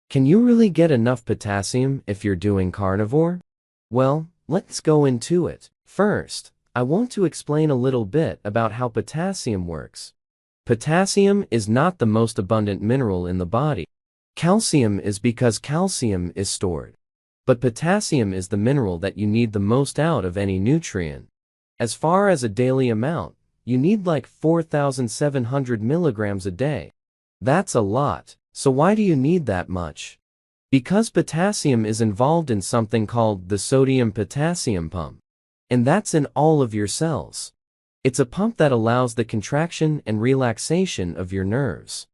Can you really get enough potassium if you're doing carnivore? Well, let's go into it. First, I want to explain a little bit about how potassium works. Potassium is not the most abundant mineral in the body. Calcium is because calcium is stored. But potassium is the mineral that you need the most out of any nutrient. As far as a daily amount, you need like 4,700 milligrams a day. That's a lot. So why do you need that much? Because potassium is involved in something called the sodium-potassium pump. And that's in all of your cells. It's a pump that allows the contraction and relaxation of your nerves.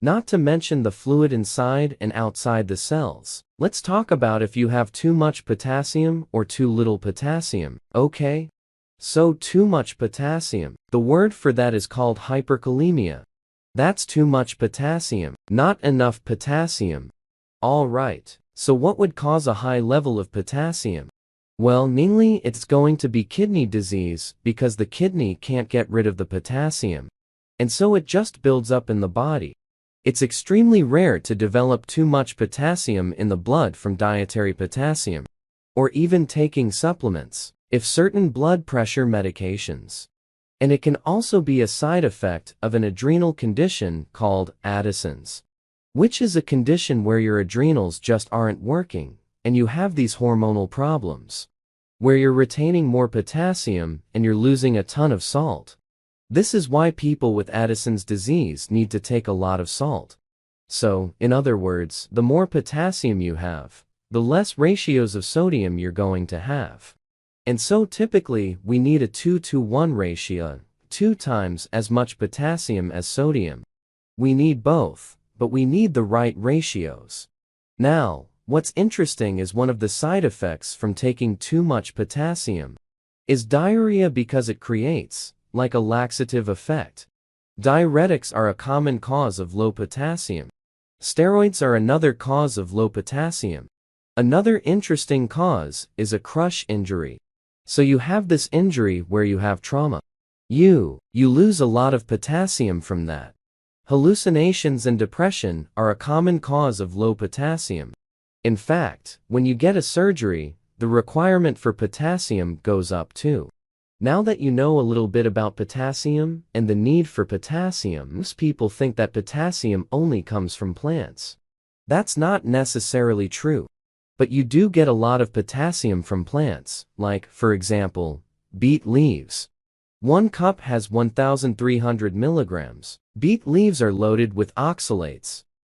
Not to mention the fluid inside and outside the cells. Let's talk about if you have too much potassium or too little potassium, okay? So too much potassium. The word for that is called hyperkalemia. That's too much potassium, not enough potassium. Alright, so what would cause a high level of potassium? Well, mainly it's going to be kidney disease because the kidney can't get rid of the potassium. And so it just builds up in the body. It's extremely rare to develop too much potassium in the blood from dietary potassium, or even taking supplements, if certain blood pressure medications. And it can also be a side effect of an adrenal condition called Addison's, which is a condition where your adrenals just aren't working, and you have these hormonal problems, where you're retaining more potassium and you're losing a ton of salt. This is why people with Addison's disease need to take a lot of salt. So, in other words, the more potassium you have, the less ratios of sodium you're going to have. And so typically, we need a 2-to-1 ratio, 2 times as much potassium as sodium. We need both, but we need the right ratios. Now, what's interesting is one of the side effects from taking too much potassium is diarrhea because it creates, like a laxative effect. Diuretics are a common cause of low potassium. Steroids are another cause of low potassium. Another interesting cause is a crush injury. So you have this injury where you have trauma. You lose a lot of potassium from that. Hallucinations and depression are a common cause of low potassium. In fact, when you get a surgery, the requirement for potassium goes up too. Now that you know a little bit about potassium and the need for potassium, most people think that potassium only comes from plants. That's not necessarily true. But you do get a lot of potassium from plants, like, for example, beet leaves. 1 cup has 1,300 milligrams. Beet leaves are loaded with oxalates,